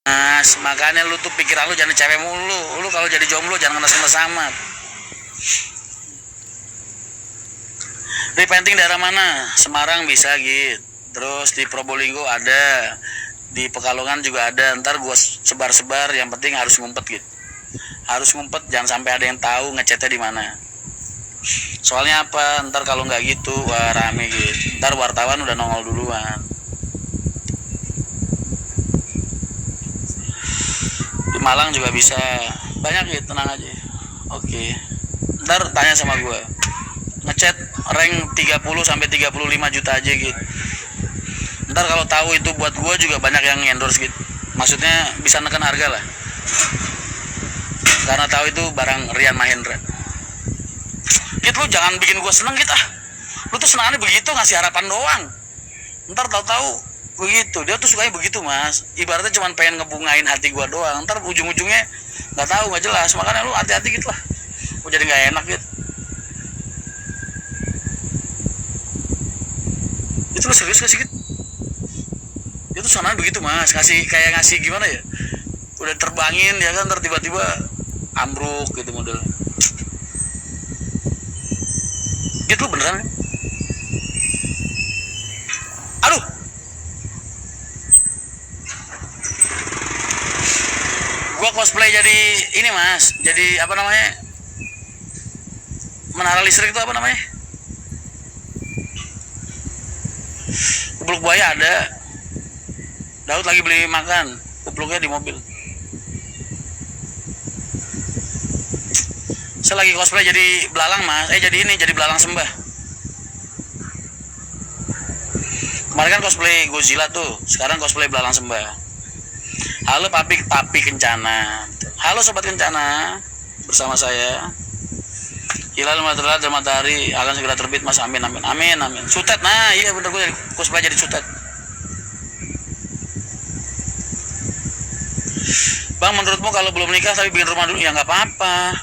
Mas, makanya lu tuh pikiran lu jangan cewek mulu. Lu kalau jadi jomblo jangan ngenes-ngenes amat. Repainting daerah mana? Semarang bisa gitu. Terus di Probolinggo ada, di Pekalongan juga ada. Ntar gua sebar-sebar, yang penting harus ngumpet gitu. Harus ngumpet, jangan sampai ada yang tahu ngechatnya di mana. Soalnya apa? Ntar kalau nggak gitu, wah rame gitu. Ntar wartawan udah nongol duluan. Di Malang juga bisa. Banyak gitu, tenang aja. Oke. Ntar tanya sama gue. Ngechat rank 30 sampai 35 juta aja gitu. Ntar kalau tahu itu buat gue juga banyak yang endorse gitu. Maksudnya bisa neken harga lah. Karena tahu itu barang Rian Mahendra. Gitu, lu jangan bikin gue seneng gitu ah. Lu tuh senangannya begitu, ngasih harapan doang. Ntar tahu-tahu begitu, dia tuh sukanya begitu mas. Ibaratnya cuma pengen ngebungain hati gue doang. Ntar ujung-ujungnya nggak tahu, nggak jelas. Makanya lu hati-hati gitu lah. Gue jadi nggak enak gitu. Itu lu serius gak sih gitu? Itu senangannya begitu mas. Ngasih gimana ya? Udah terbangin ya kan, ntar tiba-tiba ambruk gitu model. Gitu beneran. Aduh. Gua cosplay jadi ini mas. Jadi apa namanya? Menara listrik itu apa namanya? Kupluk buaya ada. Daud lagi beli makan. Kupluknya di mobil. Saya lagi cosplay jadi belalang mas. Jadi belalang sembah. Kemarin kan cosplay Godzilla tuh. Sekarang cosplay belalang sembah. Halo papi kencana. Halo sobat kencana. Bersama saya. Hilal matahari akan segera terbit mas. Amin. Sutet, nah iya bener, gue cosplay jadi sutet. Bang, menurutmu kalau belum nikah tapi bikin rumah dulu, ya nggak apa-apa.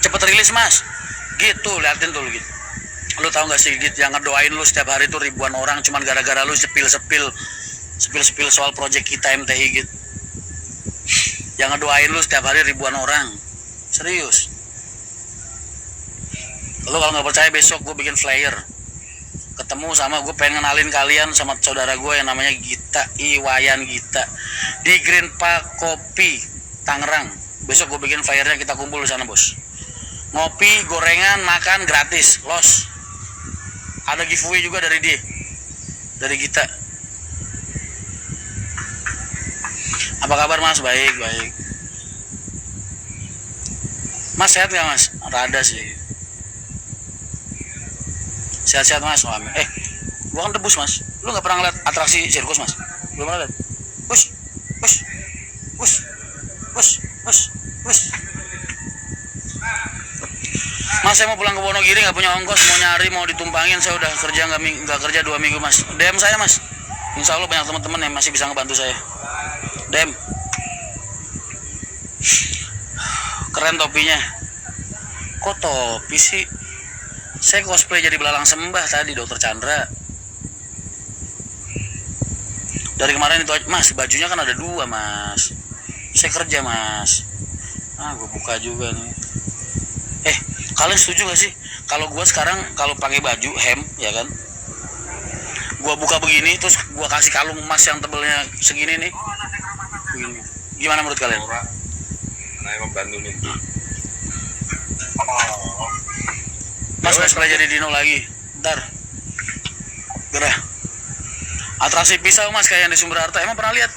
Cepet rilis mas. Gitu, liatin tuh gitu. Lu tahu nggak sih gitu, yang ngedoain lu setiap hari tuh ribuan orang cuman gara-gara lu sepil soal project kita MTI gitu. Yang ngedoain lu setiap hari ribuan orang. Serius. Lu kalau nggak percaya besok gue bikin flyer. Ketemu sama, gue pengen kenalin kalian sama saudara gue yang namanya Gita, Iwayan Gita, di Green Park Kopi Tangerang. Besok gue bikin flyernya, kita kumpul di sana bos. Ngopi, gorengan, makan gratis, los. Ada giveaway juga dari dia, dari Gita. Apa kabar mas? Baik. Mas sehat gak mas? Rada sih. Sehat-sehat mas. Gua kan debus mas. Lu nggak pernah ngeliat atraksi sirkus mas? Belum pernah liat? Bus. Mas saya mau pulang ke Wonogiri, nggak punya ongkos, mau nyari, mau ditumpangin. Saya udah kerja nggak kerja 2 minggu mas. DM saya mas. Insya Allah banyak teman-teman yang masih bisa ngebantu saya. DM. Keren topinya. Kok topi sih? Saya cosplay jadi belalang sembah tadi, Dokter Chandra. Dari kemarin itu mas, bajunya kan ada 2 mas. Saya kerja mas. Gue buka juga nih. Kalian setuju gak sih kalau gue sekarang kalau pakai baju hem ya kan, gue buka begini terus gue kasih kalung emas yang tebelnya segini nih, begini. Gimana menurut kalian? Nah, membantu nih. Mas cosplay jadi dino lagi, ntar gerah. Atraksi pisau mas kayak yang di Sumber Harta. Emang pernah lihat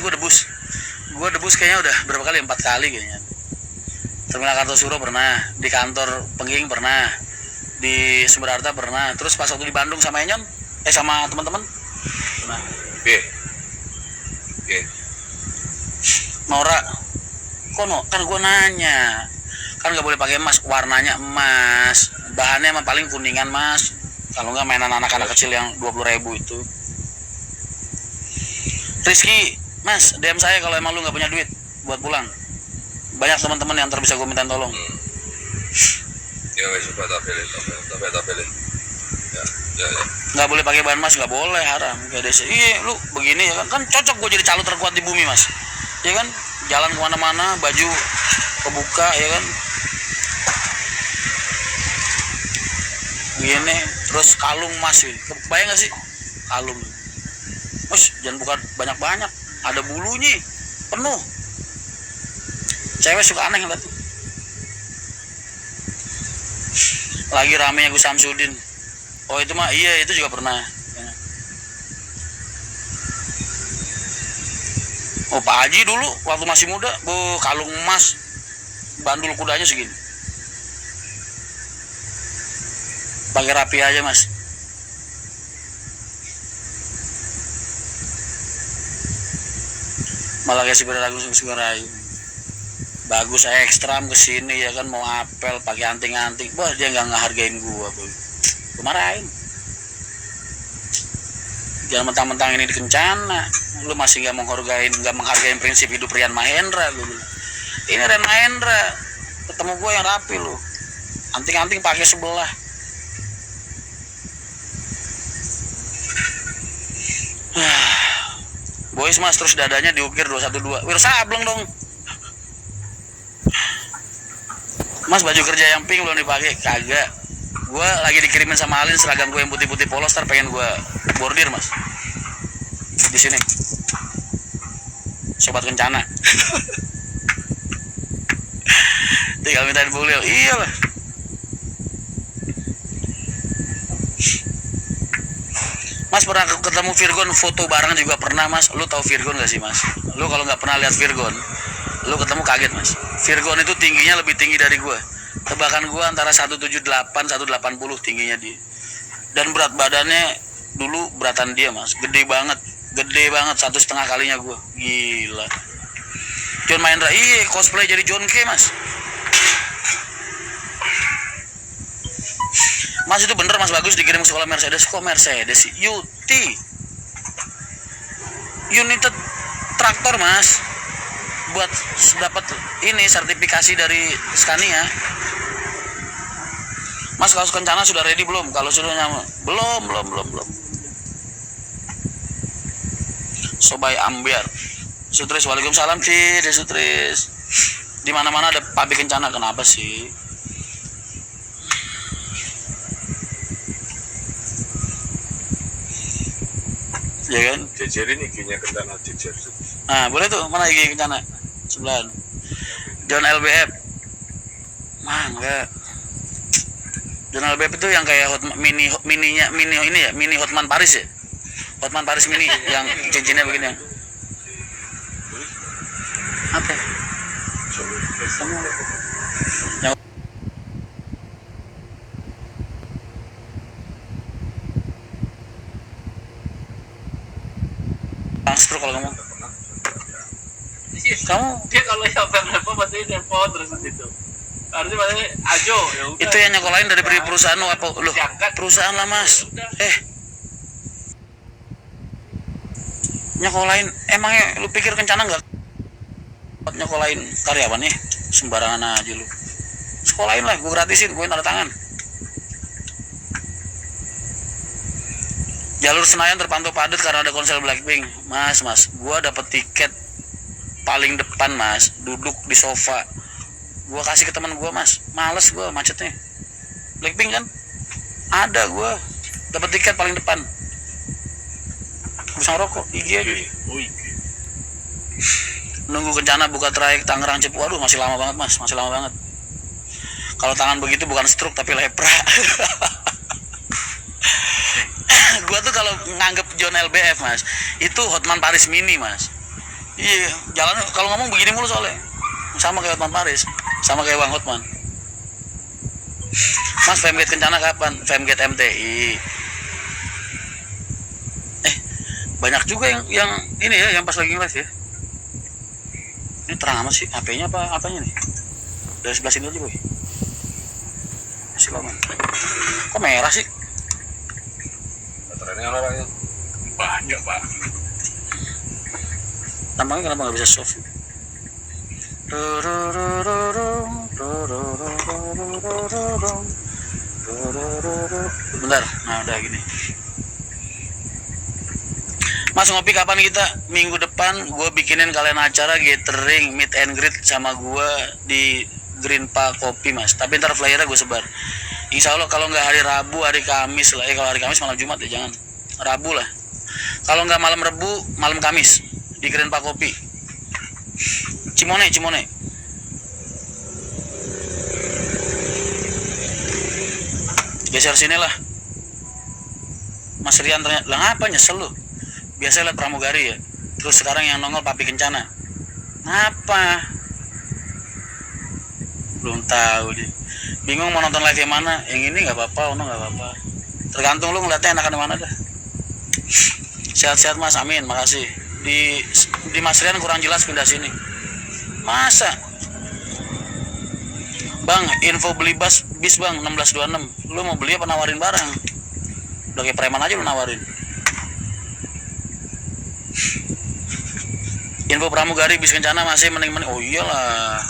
gue debus kayaknya udah berapa kali, 4 kali kayaknya. Terminal Kartosuro pernah, di kantor Pengging pernah, di Sumber Harta pernah, terus pas waktu di Bandung sama Enyon, sama teman-teman pernah. Nora, kan gue nanya, kan nggak boleh pakai emas, warnanya emas, bahannya emang paling kuningan mas, kalau nggak mainan anak-anak kecil yang 20.000 itu. Rizky, mas DM saya kalau emang lu nggak punya duit buat pulang. banyak teman-teman yang bisa gue minta tolong. Ya wes coba tapi ya. Nggak boleh pakai ban mas, nggak boleh, haram kayak desa. Iya lu begini ya kan cocok gue jadi calo terkuat di bumi mas, ya kan, jalan kemana-mana baju kebuka ya kan, begini terus kalung mas, kebayang nggak sih kalung mas, jangan bukan banyak-banyak, ada bulunya penuh, cewek suka aneh ngeliat. Lagi ramenya Gus Samsudin. Oh itu mah iya, itu juga pernah. Oh Pak Haji dulu waktu masih muda, kalung emas, bandul kudanya segini. Pakai rapi aja mas. Malah kayak si Beragung Sugarayu. Bagus ekstram kesini ya kan, mau apel pakai anting-anting, wah dia nggak ngehargain gua, gua marahin. Jangan mentang-mentang ini di Kencana, lu masih nggak menghargain prinsip hidup Rian Mahendra, gua bilang. Ini Rian Mahendra, ketemu gua yang rapi lu, anting-anting pakai sebelah. Boys mas, terus dadanya diukir 212, Wir Sableng dong. Mas baju kerja yang pink belum dipakai, kagak. Gue lagi dikirimin sama Alin seragam gue yang putih-putih polos, ntar pengen gue bordir mas. Di sini. Sobat Kencana. Tinggal mintain beliau, iyalah. Mas pernah ketemu Virgon foto bareng juga pernah mas. Lu tahu Virgon gak sih mas? Lu kalau nggak pernah lihat Virgon, lu ketemu kaget mas. Virgon itu tingginya lebih tinggi dari gue. Tebakan gue antara 178 180 tingginya dia. Dan berat badannya dulu beratan dia mas, gede banget 1,5 kalinya gue. Gila. John Mahendra, iya cosplay jadi John K mas. Mas itu bener mas, bagus dikirim ke sekolah Mercedes. Kok Mercedes sih? United traktor mas, buat dapat ini sertifikasi dari Scania. Mas kaos Kencana sudah ready belum? Kalau sudah nyamuk belum. Sobai Ambiar Sutris, waalaikumsalam Cid Sutris. Di mana-mana ada pabrik Kencana, kenapa sih? Ya kan? Jejerin ikinya Kencana jejer. Nah, boleh tuh, mana IG Kencana? Sebelahan. John LBF. Enggak. John LBF itu yang kayak mini Hotman Paris ya? Hotman Paris mini yang cincinnya begini. Apa? Yang langsung kalau kamu dia kalau yang nelfon pasti nelfon terus itu harusnya maksudnya ajo ya udah. Itu yang nyekolahin dari perusahaan lo apa? Loh, perusahaan lah mas. Nyekolahin, emangnya lu pikir Kencana nggak nyekolahin karyawannya? Sembarangan aja lu. Sekolahin lah, gue gratisin, gue tanda tangan. Jalur Senayan terpantau padat karena ada konser Blackpink. Mas, gue dapet tiket paling depan mas, duduk di sofa. Gue kasih ke teman gue mas, males gue macetnya. Blackpink kan? Ada gue dapet tiket paling depan. Bisa ngerokok, IG aja. Nunggu Kencana buka trayek Tangerang Cepu, waduh masih lama banget mas, masih lama banget. Kalau tangan begitu bukan stroke tapi lepra. Gua tuh kalau nganggep John LBF mas, itu Hotman Paris mini mas. Iya, jalan kalau ngomong begini mulu soalnya. Sama kayak Hotman Paris, sama kayak Bang Hotman. Mas Femgate Kencana kapan? Femgate MTI. Banyak juga yang ini ya, yang pas lagi live ya. Ini terang amat sih, HP-nya apanya nih? Dari sebelah sini aja boy. Masih lama. Kok merah sih? Baterainya orangnya Banyak pak. Tampangnya kenapa nggak bisa soft? Bentar, nah udah gini. Mas ngopi kapan kita? Minggu depan gue bikinin kalian acara gathering meet and greet sama gue di Green Park Kopi mas. Tapi ntar flyernya gue sebar. Insya Allah kalau nggak hari Rabu, hari Kamis lah. Kalau hari Kamis malam Jumat ya jangan. Rabu lah. Kalau nggak malam Rebu, malam Kamis di Green Park Kopi. Cimone. Geser sini lah. Mas Rian ternyata, lah ngapa nyesel lu? Biasa liat pramugari ya. Terus sekarang yang nongol Papi Kencana. Ngapa? Belum tahu dia. Bingung mau nonton live yang mana? Yang ini nggak apa-apa, nggak apa-apa. Tergantung lu ngeliatnya enakan mana dah. Sehat-sehat mas, amin, makasih. Di Mas Rian kurang jelas pindah sini. Masa? Bang, info beli bis bang 1626. Lu mau beli apa nawarin barang? Udah kayak preman aja lu nawarin. Info pramugari bis Kencana masih mending. Oh iyalah.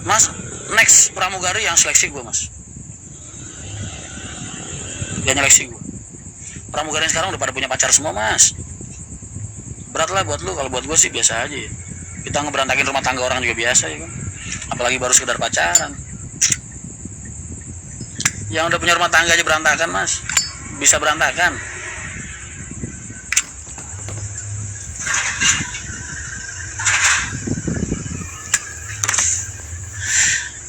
Mas, next pramugari yang seleksi gue mas. Dia nyeleksi gue. Pramugari yang sekarang udah pada punya pacar semua mas. Berat lah buat lu, kalau buat gue sih biasa aja ya. Kita ngeberantakin rumah tangga orang juga biasa ya kan. Apalagi baru sekedar pacaran. Yang udah punya rumah tangga aja berantakan mas. Bisa berantakan.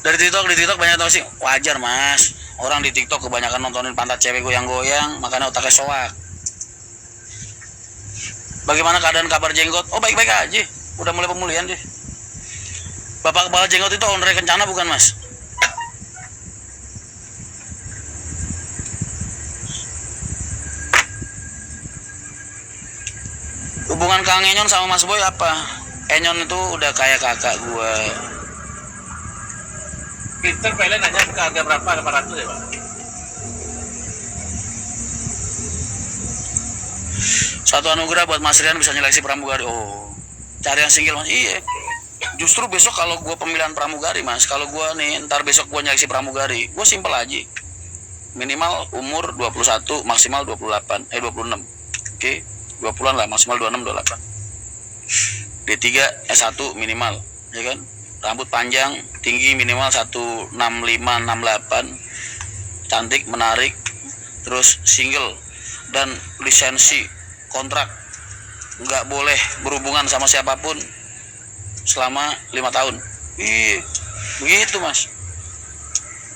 Dari TikTok banyak tau sih. Wajar mas. Orang di TikTok kebanyakan nontonin pantat cewek goyang-goyang, makanya otaknya soak. Bagaimana keadaan kabar jenggot? Oh baik-baik aja. Udah mulai pemulihan deh. Bapak kepala jenggot itu owner Kencana bukan mas? Hubungan Kang Enyon sama Mas Boy apa? Enyon itu udah kayak kakak gue. Kita pengen nanya ke harga berapa? 800 ya pak? Satu anugerah buat Mas Rian bisa nyeleksi pramugari. Oh, cari yang single mas. Iya. Justru besok kalau gue pemilihan pramugari mas, kalau gue nih ntar besok gue nyeleksi pramugari, gue simpel aja. Minimal umur 21, maksimal 26. Oke, 20-an lah, maksimal 26, 28. D3, S1 minimal, ya kan? Rambut panjang, tinggi minimal 165, 68, cantik, menarik, terus single, dan lisensi, kontrak, nggak boleh berhubungan sama siapapun selama 5 tahun. Ih, begitu mas.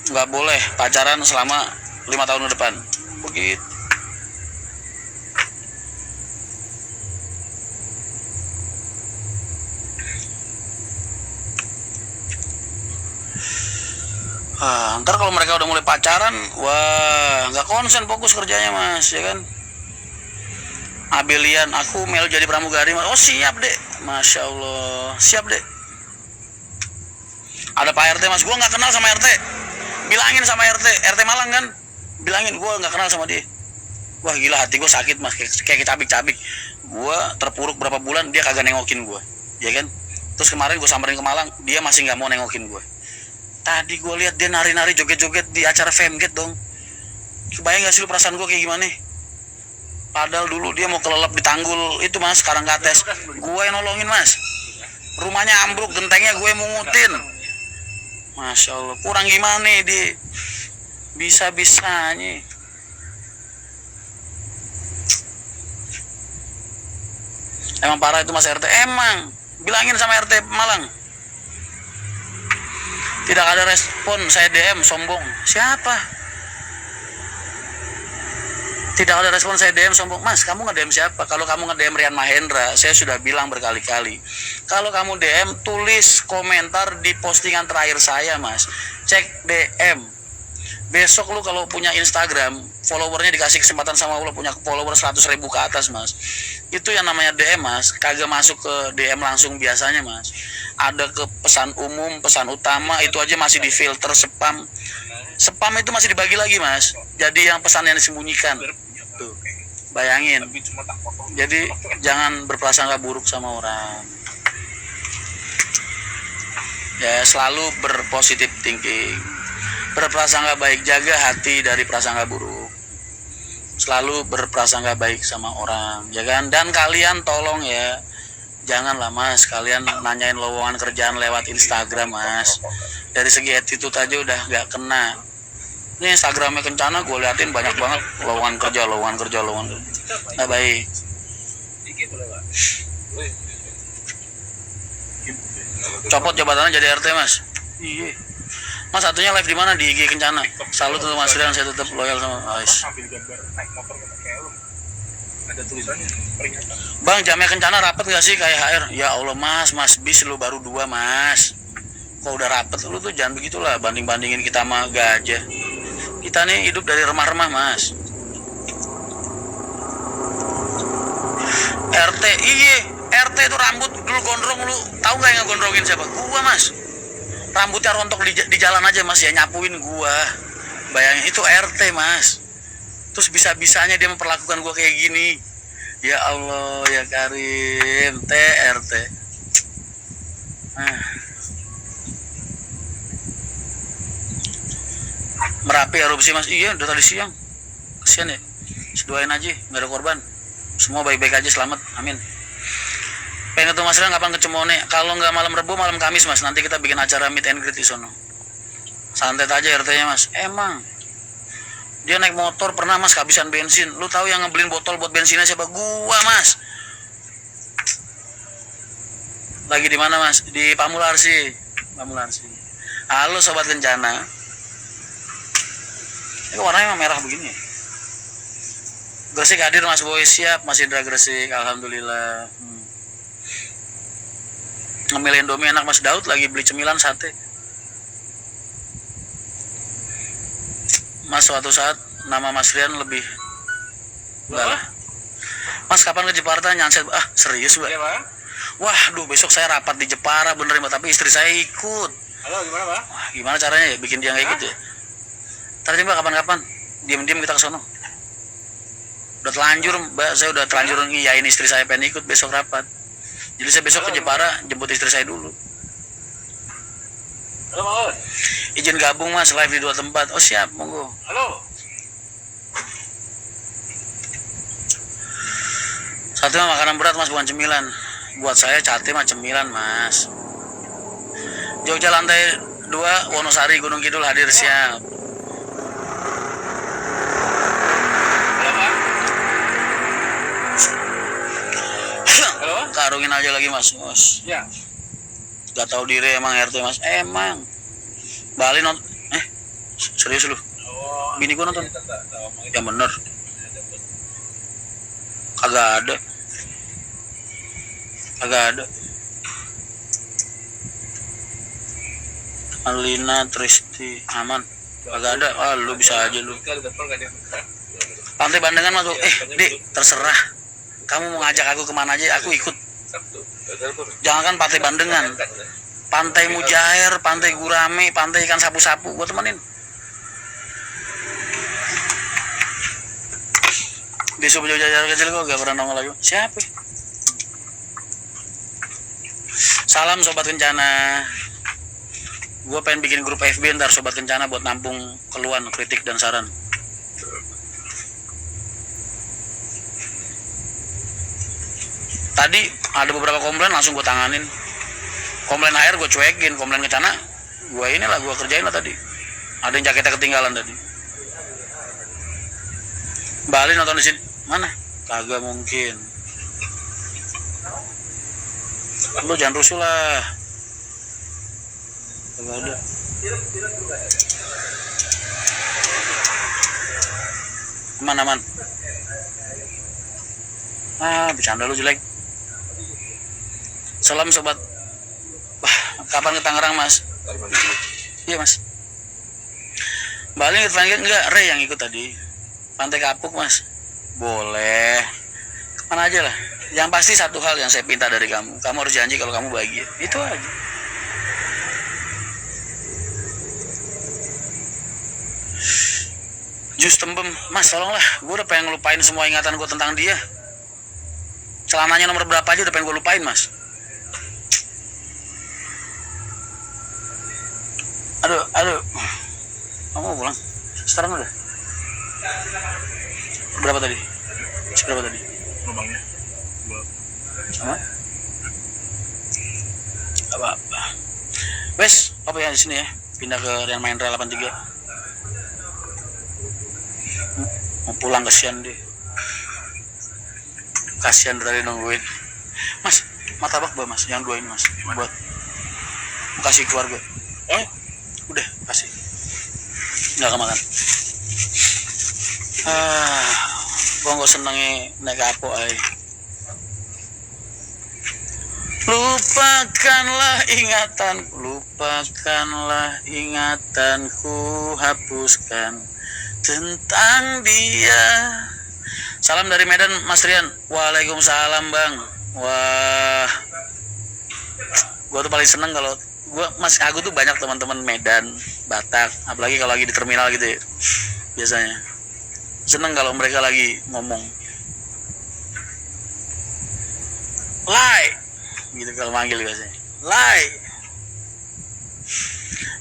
Nggak boleh pacaran selama 5 tahun ke depan. Begitu. Ntar kalau mereka udah mulai pacaran, wah nggak konsen fokus kerjanya mas, ya kan? Abelian, aku melu jadi pramugari mas. Oh siap deh, masya Allah, siap deh. Ada Pak RT mas, gue nggak kenal sama RT. Bilangin sama RT Malang kan, bilangin gue nggak kenal sama dia. Wah gila hati gue sakit mas, kayak cabik-cabik. Gue terpuruk berapa bulan dia kagak nengokin gue, ya kan? Terus kemarin gue samperin ke Malang, dia masih nggak mau nengokin gue. Tadi gue lihat dia nari-nari joget-joget di acara Femgate dong. Kebayang gak sih lu perasaan gue kayak gimana? Padahal dulu dia mau kelelep di tanggul itu mas, sekarang kates. Gue yang nolongin mas. Rumahnya ambruk, gentengnya gue mungutin. Masya Allah, kurang gimana dia? Bisa-bisanya. Emang parah itu mas RT, emang. Bilangin sama RT Malang. Tidak ada respon, saya DM, sombong. Siapa? Tidak ada respon, saya DM, sombong. Mas, kamu nge-DM siapa? Kalau kamu nge-DM Rian Mahendra, saya sudah bilang berkali-kali. Kalau kamu DM, tulis komentar di postingan terakhir saya, mas. Cek DM. Besok lu kalau punya Instagram, followernya dikasih kesempatan sama Allah, punya follower 100.000 ke atas, mas. Itu yang namanya DM, mas. Kagak masuk ke DM langsung biasanya, mas. Ada ke pesan umum, pesan utama, itu aja masih difilter spam. Spam itu masih dibagi lagi, mas. Jadi yang pesan yang disembunyikan. Tuh, bayangin. Jadi jangan berprasangka buruk sama orang. Ya selalu berpositif thinking, berprasangka baik, jaga hati dari prasangka buruk, selalu berprasangka baik sama orang, ya kan? Dan kalian tolong ya, janganlah mas kalian nanyain lowongan kerjaan lewat Instagram mas. Dari segi attitude aja udah gak kena. Ini Instagramnya Kencana gue liatin banyak banget lowongan kerja nggak baik. Copot jabatannya jadi RT mas. Iya. Mas satunya live di mana? Di IG Kencana. Salut untuk Mas Rian, saya tetap loyal sama Ais. Ada tulisannya peringatan. Bang, jamnya Kencana rapet gak sih kayak HR? Ya Allah mas bis lu baru 2 mas. Kok udah rapet lu tuh jangan begitulah, banding-bandingin kita sama gajah. Kita nih hidup dari remah-remah mas. RT, iya RT itu rambut dulu gondrong, lu tahu nggak yang ngegondrongin siapa? Gua mas. Rambutnya rontok di jalan aja mas ya, nyapuin gua. Bayangin itu RT mas. Terus bisa-bisanya dia memperlakukan gua kayak gini. Ya Allah ya Karim, TRT. Merapi erupsi mas. Iya udah tadi siang. Kasian ya. Sedoain aja, nggak ada korban. Semua baik-baik aja, selamat, amin. Pengen ketemu Mas Rian kapan ke Cemone? Kalau nggak malam Rebo, malam Kamis mas. Nanti kita bikin acara meet and greet di sono. Santet aja RT-nya mas. Emang dia naik motor pernah mas kehabisan bensin. Lu tahu yang ngebelin botol buat bensinnya siapa? Gua mas. Lagi di mana mas? Di Pamularsi. Halo sobat Kencana. Ini warnanya emang merah begini. Gresik hadir mas Boy, siap Mas Indra Gresik, alhamdulillah. Ngemil Indomie enak Mas Daud, lagi beli cemilan sate. Mas suatu saat nama Mas Rian lebih enggak lah. Mas kapan ke Jepara nyanset? Ah serius mbak? Iya pak. Waduh besok saya rapat di Jepara bener mbak, tapi istri saya ikut. Halo gimana pak? Wah gimana caranya ya bikin dia nggak ikut ya? Ntar mbak kapan-kapan diam-diam kita ke sono. Udah telanjur mbak, saya udah telanjur ngiyain istri saya pengen ikut besok rapat. Jadi saya besok ke Jepara jemput istri saya dulu. Halo mau? Izin gabung mas, live di 2 tempat. Oh siap, monggo. Halo. Satu mah makanan berat mas, bukan cemilan. Buat saya cate mah cemilan mas. Jogja lantai 2 Wonosari Gunung Kidul hadir, siap. Halo pak. Halo. Karungin aja lagi mas. Ya. Gak tahu diri emang RT mas. Emang Bali nonton. Serius lu? Oh. Bini gua nonton. Yang bener. Kagak ada. Alina Tristi aman. Kagak ada. Ah lu bisa aja lu. Pantai Bandengan mas. Dik terserah. Kamu mau ngajak aku kemana aja, aku ikut. Jangan kan Pantai Bandengan, Pantai Mujair, Pantai Gurame, Pantai Ikan Sapu-Sapu, gue temenin. Di Subuh Jajar kecil gue gak pernah nongol lagi. Siapa? Salam Sobat Kencana. Gue pengen bikin grup FB ntar Sobat Kencana buat nampung keluhan, kritik dan saran. Tadi ada beberapa komplain langsung gue tanganin. Komplain air gue cuekin, komplain Kencana gue kerjain lah tadi. Ada yang jaketnya ketinggalan tadi. Bali nonton di sini mana? Kagak mungkin. Lu jangan rusuh lah. Kagak ada. Aman. Bercanda lu jelek. Salam sobat. Wah, kapan ke Tangerang mas? Iya mas. Bali ikut Frankie enggak? Ray yang ikut tadi. Pantai Kapuk mas. Boleh. Kemana aja lah. Yang pasti satu hal yang saya minta dari kamu. Kamu harus janji kalau kamu bahagia. Itu aja. Jus tembem. Mas tolonglah. Gue udah pengen ngelupain semua ingatan gue tentang dia. Celananya nomor berapa aja udah pengen gue lupain mas. Aduh. Kamu mau pulang? Sekarang udah. Berapa tadi? Lubangnya. Sama? Apa? Wes, apa ya di sini ya? Pindah ke Rian Mahendra 83. Mau pulang, kasihan deh. Kasihan dari nungguin. Mas, martabak bah mas, yang 2 ini mas, buat kasih keluarga. Udah kasih. Nggak kemakan. Gua nggak senengnya naik kapok ay. Lupakanlah ingatanku, hapuskan tentang dia. Salam dari Medan, Mas Rian. Waalaikumsalam bang. Wah, gua tuh paling seneng kalau aku tuh banyak teman-teman Medan, Batak, apalagi kalau lagi di terminal gitu ya. Biasanya seneng kalau mereka lagi ngomong Lai gitu, kalau manggil biasanya Lai.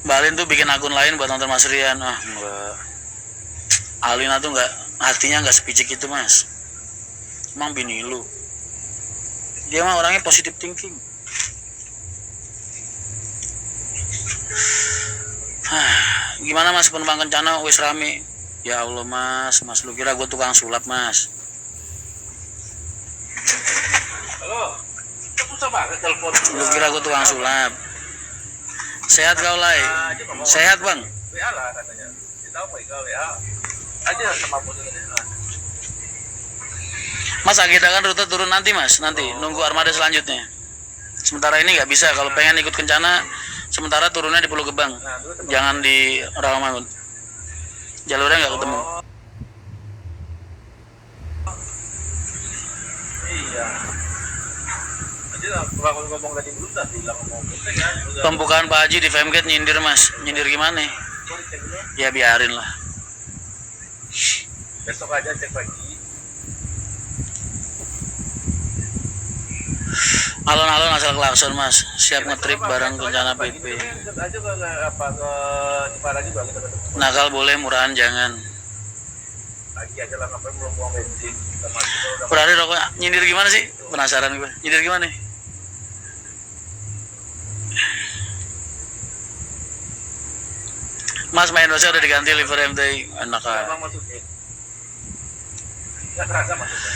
Mbak Alin tuh bikin akun lain buat nonton Mas Rian. Enggak, Alina tuh enggak, hatinya enggak sepicik itu mas. Emang bini lu, dia mah orangnya positive thinking. Gimana mas penumpang Kencana wis rame? Ya Allah mas lu kira gue tukang sulap mas? Halo, susah banget telepon. Lu kira gue tukang sulap? Sehat kau Lai? Sehat bang? WA lah katanya. Kita mau ke WA. Aja sama bos ini. Mas agendakan rute turun nanti mas, nanti nunggu armada selanjutnya. Sementara ini nggak bisa, kalau pengen ikut Kencana sementara turunnya di Pulau Gebang, jangan di Rawamangun, jalurnya nggak ketemu. Iya. Jadi kalau ngomong tadi belum tadi bilang ngomong kan. Pembukaan Pak Haji di Femgate nyindir mas, nyindir gimana? Ya biarin lah. Besok aja cek lagi. Alon-alon asal klakson mas, siap ngetrip bareng Kencana PP. Aja ke apa ke Jepara juga kita ketemu. Nakal boleh, murahan jangan. Lagi aja lah ngapain belum buang bensin. Kita mati kalau udah. Berarti rokok nyindir gimana sih? Penasaran gue. Nyindir gimana? Mas main dosa udah diganti liver MTI, enak ah. Emang masukin. Nggak terasa masuknya.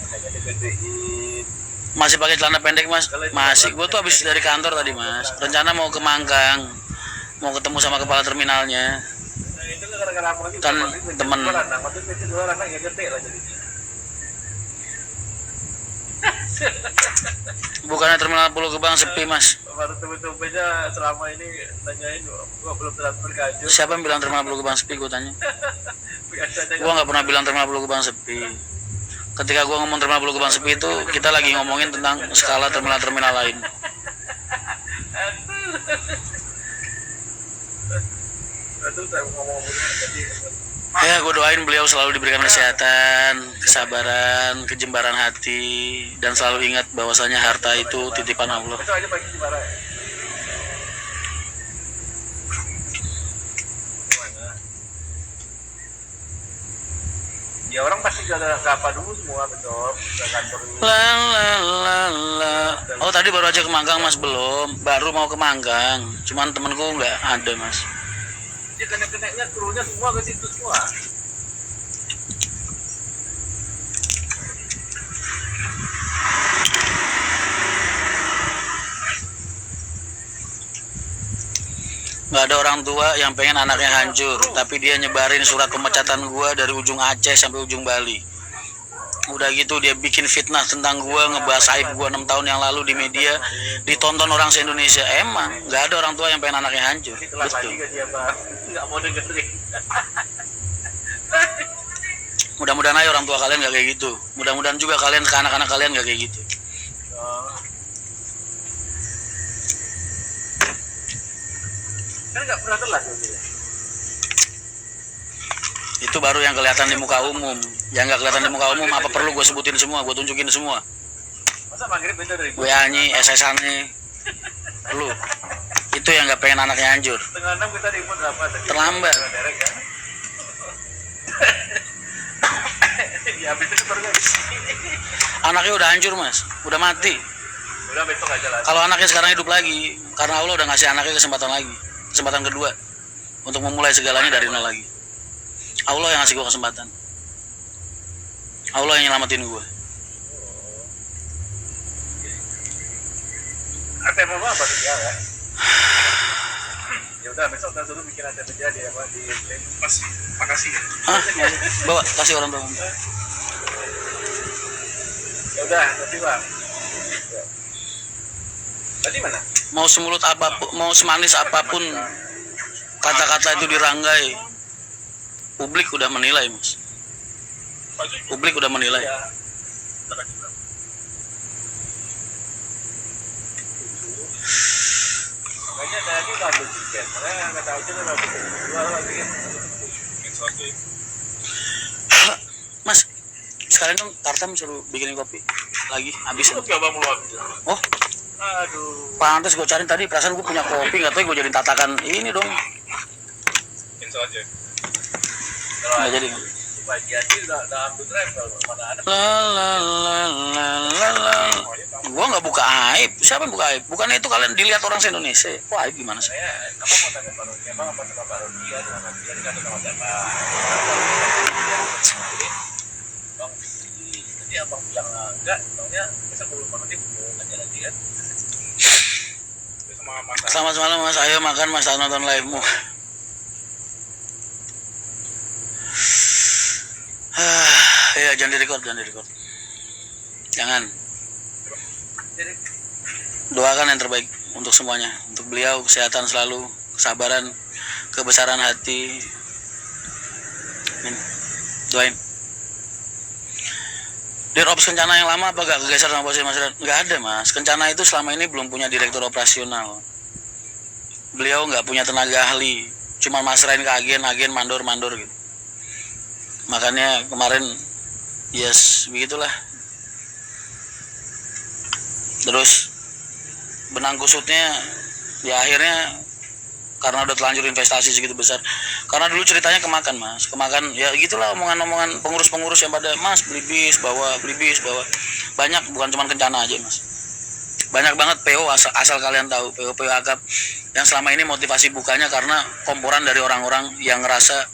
Makanya digedein. Masih pakai celana pendek mas? Masih. Gue tuh habis dari kantor tadi mas. Rencana mau ke Mangkang, mau ketemu sama kepala terminalnya. Nah, itu gara-gara apa lagi? Kan temen. Maksudnya itu 2 anak yang gede lah jadinya. Bukannya terminal Pulau Gebang sepi mas? Baru temen-temennya selama ini nanyain gua belum transfer ke Ajo. Siapa yang bilang terminal Pulau Gebang sepi? Gue tanya. Biasanya Gue nggak pernah bilang terminal Pulau Gebang sepi. Ketika gue ngomong terminal Pulau Gebang sepi itu kita lagi ngomongin tentang skala terminal-terminal lain. Terus saya ngomong-ngomongnya tadi. Ya gue doain beliau selalu diberikan kesehatan, kesabaran, kejembaran hati, dan selalu ingat bahwasanya harta itu titipan Allah. Besok aja pagi Jepara ya. Gimana? Ya orang pasti gak apa dulu semua besok ke kantor dulu. La. Oh tadi baru aja ke Mangkang mas, belum. Baru mau ke Mangkang. Cuman temenku nggak ada mas. Ya kena-kenanya turunnya semua ke situ semua. Nggak ada orang tua yang pengen anaknya hancur, tapi dia nyebarin surat pemecatan gua dari ujung Aceh sampai ujung Bali. Udah gitu dia bikin fitnah tentang gua, ngebahas aib gua 6 tahun yang lalu di media, ditonton orang se-Indonesia. Emang nggak ada orang tua yang pengen anaknya hancur. Itulah Betul. lagi ke dia Pak. Nggak mau dengerin. Mudah-mudahan aja orang tua kalian nggak kayak gitu. Mudah-mudahan juga kalian ke anak-anak kalian nggak kayak gitu. Kan nggak pernah telat ya. Itu baru yang kelihatan di muka umum. Yang nggak kelihatan di muka umum apa perlu gue sebutin semua, gue tunjukin semua. Masa maghrib itu dari WA-nya, SS-nya, perlu. Itu yang nggak pengen anaknya hancur. Setengah 6 kita ribut apa tadi? Terlambat. Derek ya. Ya habis itu baru Anaknya udah hancur mas, udah mati. udah besok aja lah. Kalau anaknya sekarang hidup lagi, karena Allah udah ngasih anaknya kesempatan lagi, kesempatan kedua untuk memulai segalanya dari nol lagi. Allah yang ngasih gue kesempatan. Allah yang nyelamatin gue. ATM apa tuh ya? Ya udah besok kita suruh bikin ATM aja di apa di Mas. Makasih. Hah? Bawa, kasih orang tua. Ya udah, nanti Bang. Tadi mana? Mau semulut apapun, mau semanis apapun kata-kata itu diranggai, publik udah menilai mas. Publik udah menilai. Ya. Makanya tadi udah ambil tiket, makanya nggak tahu juga udah jual lagi. Mas, sekalian dong Tartam suruh bikinin kopi lagi, habis. Itu coba mulu habis. Oh, Aduh. pantes gue cari tadi, perasaan gue punya kopi, nggak tahu gue jadiin tatakan ini dong. Cancel aja. Kalau Nggak jadi. pagi aja udah ambil travel, mana ada. Gue nggak buka aib. Siapa yang buka aib? Bukannya itu kalian dilihat orang se-Indonesia. Kok aib gimana sih? Saya apa mau tanya Pak Rodi, emang apa sama Pak Rodi ya dengan dia kan sama siapa? Bang, tadi abang bilang enggak, taunya besok belum nanti aja lagi kan? Itu sama Mas. Selamat malam mas, ayo makan mas, nonton live-mu. Ya jangan di-record, jangan di-record. Jangan. Jadi Doakan yang terbaik untuk semuanya, untuk beliau kesehatan selalu, kesabaran, kebesaran hati. Amin. Doain. Dir Ops Kencana yang lama apa gak kegeser sama posisi Mas Red? Nggak ada mas. Kencana itu selama ini belum punya direktur operasional. Beliau nggak punya tenaga ahli, cuma masrahin ke agen mandor gitu. Makanya kemarin yes begitulah. Terus benang kusutnya ya akhirnya karena udah telanjur investasi segitu besar. Karena dulu ceritanya kemakan mas, kemakan ya gitulah omongan-omongan pengurus-pengurus yang pada mas beli bis bawa, banyak, bukan cuma Kencana aja mas. Banyak banget PO asal kalian tahu, PO akap yang selama ini motivasi bukanya karena komporan dari orang-orang yang ngerasa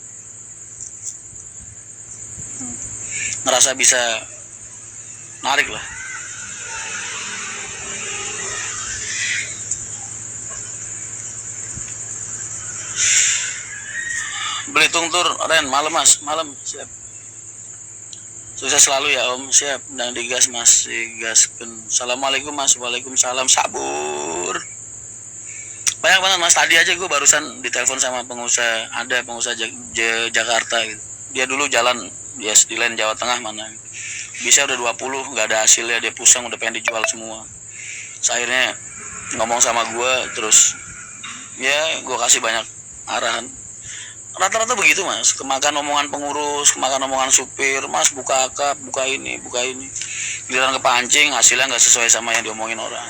bisa narik lah. Belitung Tur, Ren, malam mas, malam, siap. Sukses selalu ya om, siap. Dan digas mas, digaskan. Assalamualaikum mas, waalaikumsalam, sabur. Banyak banget mas, tadi aja gue barusan ditelepon sama pengusaha, ada pengusaha Jakarta gitu. Dia dulu jalan, di lain Jawa Tengah mana gitu. Bisa udah 20, nggak ada hasilnya, dia pusing, udah pengen dijual semua. Akhirnya ngomong sama gue, terus ya gue kasih banyak arahan. Rata-rata begitu mas, kemakan omongan pengurus, kemakan omongan supir, mas buka akap, buka ini, giliran kepancing, hasilnya nggak sesuai sama yang diomongin orang.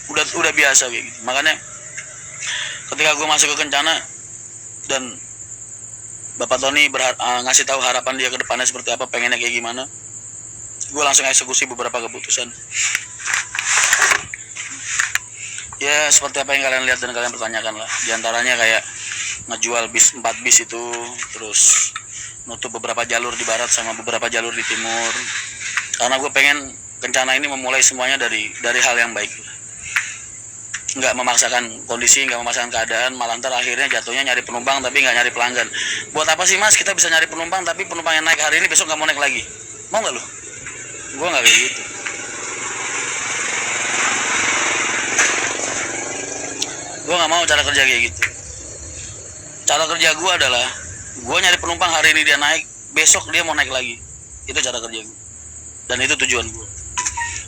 Udah biasa kayak gitu. Makanya ketika gue masuk ke Kencana dan Bapak Tony ngasih tahu harapan dia ke depannya seperti apa, pengennya kayak gimana, gue langsung eksekusi beberapa keputusan. Ya seperti apa yang kalian lihat dan kalian pertanyakan lah. Di antaranya kayak ngejual 4 bis itu, terus nutup beberapa jalur di barat sama beberapa jalur di timur. Karena gue pengen Kencana ini memulai semuanya dari hal yang baik. Nggak memaksakan kondisi, nggak memaksakan keadaan, malah ntar akhirnya jatuhnya nyari penumpang tapi nggak nyari pelanggan. Buat apa sih mas kita bisa nyari penumpang tapi penumpang yang naik hari ini besok nggak mau naik lagi? Mau nggak lo? Gue nggak kayak gitu. Gue nggak mau cara kerja kayak gitu. Cara kerja gue adalah gue nyari penumpang hari ini dia naik, besok dia mau naik lagi. Itu cara kerja gue. Dan itu tujuan gue.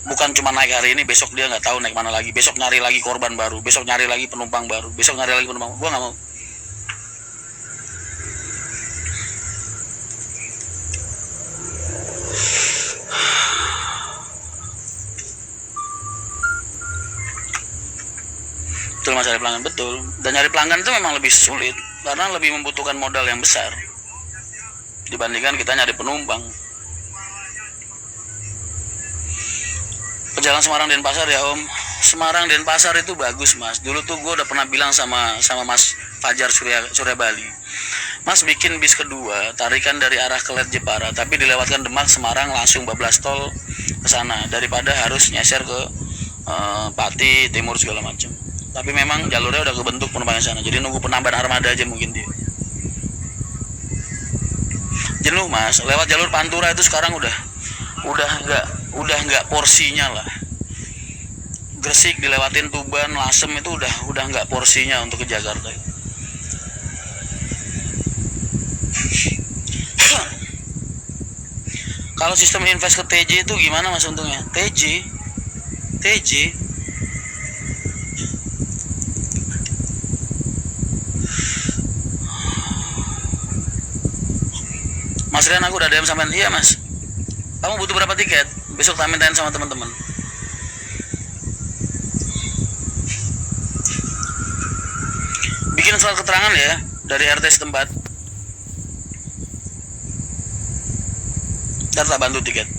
Bukan cuma naik hari ini, besok dia nggak tahu naik mana lagi. Besok nyari lagi korban baru, besok nyari lagi penumpang baru, besok nyari lagi penumpang. Gue nggak mau. Betul mas, cari pelanggan, betul. Dan nyari pelanggan itu memang lebih sulit karena lebih membutuhkan modal yang besar dibandingkan kita nyari penumpang. Perjalanan Semarang Denpasar ya Om. Semarang Denpasar itu bagus mas. Dulu tuh gue udah pernah bilang sama Mas Fajar Surya Bali, Mas bikin bis kedua tarikan dari arah Kelet Jepara, tapi dilewatkan Demak Semarang langsung bablas tol ke sana daripada harus nyeser ke Pati Timur segala macam. Tapi memang jalurnya udah kebentuk penumpangnya sana, jadi nunggu penambahan armada aja mungkin dia. Jenuh mas, lewat jalur Pantura itu sekarang udah nggak porsinya lah. Gresik dilewatin Tuban, Lasem itu udah nggak porsinya untuk ke Jakarta. Kalau sistem invest ke TJ itu gimana mas untungnya? TJ Mas Rian, aku udah DM sampean. Iya mas, kamu butuh berapa tiket? Besok tak mintain sama teman-teman. Bikin surat keterangan ya dari RT setempat. Ntar tak bantu tiket.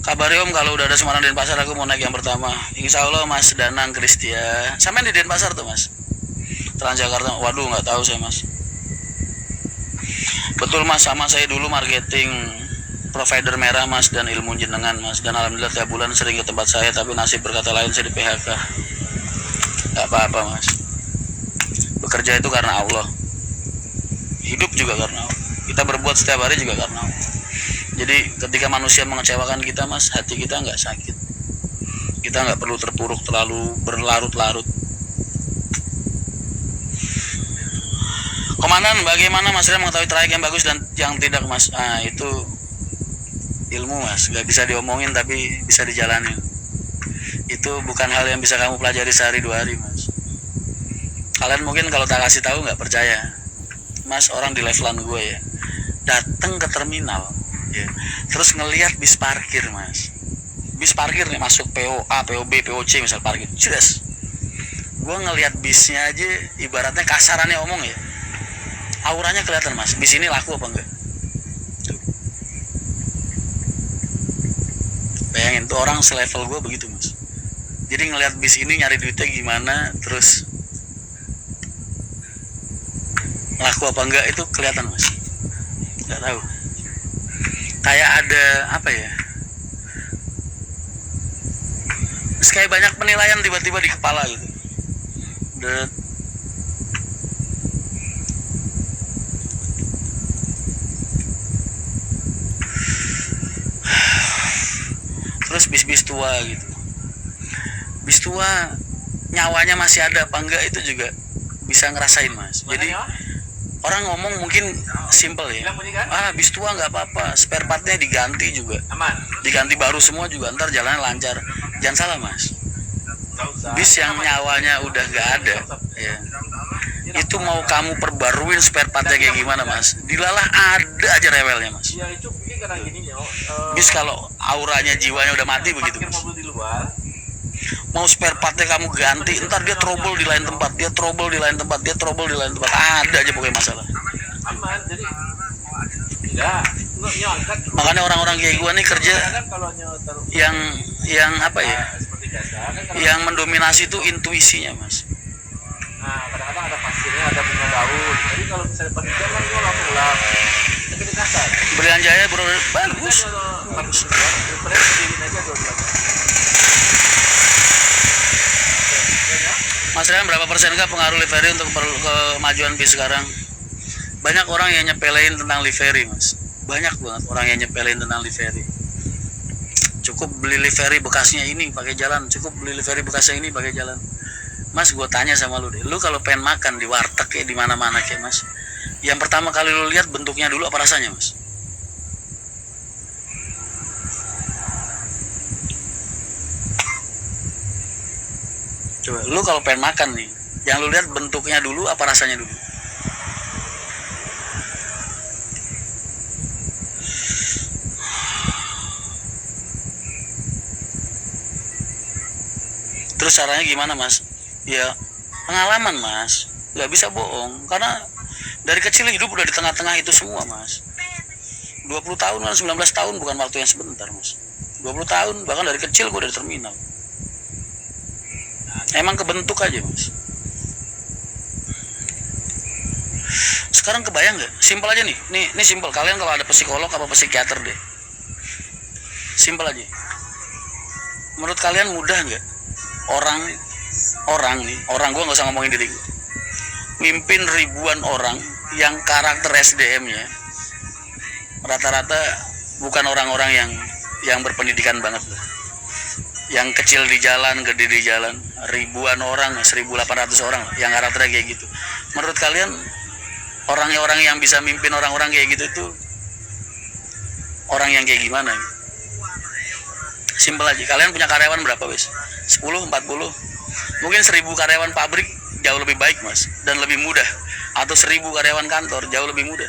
Kabari Om kalau udah ada Semarang Denpasar aku mau naik yang pertama. Insya Allah Mas Danang Kristia. Sampai di Denpasar tuh mas. Transjakarta. Waduh nggak tahu saya mas. Betul mas, sama saya dulu marketing provider merah mas dan ilmu jenengan mas, dan alhamdulillah tiap bulan sering ke tempat saya, tapi nasib berkata lain, saya di PHK. Gak apa-apa mas, bekerja itu karena Allah, hidup juga karena Allah, kita berbuat setiap hari juga karena Allah. Jadi ketika manusia mengecewakan kita mas, hati kita nggak sakit, kita nggak perlu terpuruk terlalu berlarut-larut. Komandan, bagaimana Mas Rian mengetahui trayek yang bagus dan yang tidak mas? Ah itu ilmu mas, gak bisa diomongin tapi bisa dijalanin. Itu bukan hal yang bisa kamu pelajari sehari 2 hari mas. Kalian mungkin kalau tak kasih tahu nggak percaya. Mas, orang di levelan gue ya datang ke terminal ya, terus ngelihat bis parkir mas, bis parkir nih masuk POA, POB, POC misal parkir, jelas gue ngelihat bisnya aja ibaratnya kasarannya omong ya, auranya kelihatan mas, bis ini laku apa enggak. Bayangin tuh orang selevel gue begitu mas. Jadi ngelihat bis ini nyari duitnya gimana, terus laku apa enggak itu kelihatan mas. Nggak tahu. Kayak ada apa ya? Terus kayak banyak penilaian tiba-tiba di kepala gitu. Terus bis-bis tua gitu, bis tua nyawanya masih ada apa enggak itu juga bisa ngerasain mas. Jadi orang ngomong mungkin simple ya, bis tua nggak apa-apa, spare partnya diganti juga, diganti baru semua juga, ntar jalannya lancar. Jangan salah mas, bis yang nyawanya udah nggak ada ya, itu mau kamu perbaruin spare partnya kayak gimana mas, dilalah ada aja rewelnya mas. Bis kalau auranya jiwanya udah mati begitu mas, mau spare partnya kamu ganti, ntar dia trouble di lain tempat, dia trouble di lain tempat, dia trouble di lain tempat, ada aja pokoknya masalah. Makanya orang-orang kayak gua nih kerja yang apa ya, yang mendominasi itu intuisinya mas. Nah, kadang-kadang ada pasirnya, ada bunga daun. Jadi kalau misalnya pakai jalan, gue langsung pulang. Tapi di kasar. Berian Jaya bro, bagus. Mas Rian, berapa persen kah pengaruh livery untuk kemajuan bis sekarang? Banyak orang yang nyepelein tentang livery mas. Banyak banget orang yang nyepelein tentang livery. Cukup beli livery bekasnya ini pakai jalan, cukup beli livery bekasnya ini pakai jalan. Mas, gue tanya sama lu deh, lu kalau pengen makan di warteg kayak di mana-mana kayak mas, yang pertama kali lu lihat bentuknya dulu apa rasanya mas? Coba, lu kalau pengen makan nih, yang lu lihat bentuknya dulu apa rasanya dulu? Terus caranya gimana mas? Ya pengalaman mas, nggak bisa bohong, karena dari kecil hidup udah di tengah-tengah itu semua mas. 20 tahun kan, 19 tahun bukan waktu yang sebentar mas. 20 tahun, bahkan dari kecil gue udah di terminal. Emang kebentuk aja mas. Sekarang kebayang nggak? Simpel aja nih, ini simpel. Kalian kalau ada psikolog apa psikiater deh, simpel aja. Menurut kalian mudah nggak orang gue nggak usah ngomongin diri gue, mimpin ribuan orang yang karakter SDM-nya rata-rata bukan orang-orang yang berpendidikan banget, yang kecil di jalan, gede di jalan, ribuan orang, 1.800 orang yang karakternya kayak gitu. Menurut kalian orang-orang yang bisa mimpin orang-orang kayak gitu itu orang yang kayak gimana? Simpel aja, kalian punya karyawan berapa wes? 10, 40, mungkin 1.000 karyawan pabrik jauh lebih baik mas, dan lebih mudah. Atau 1.000 karyawan kantor jauh lebih mudah,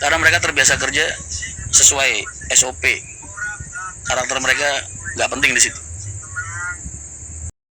karena mereka terbiasa kerja sesuai SOP. Karakter mereka nggak penting di situ.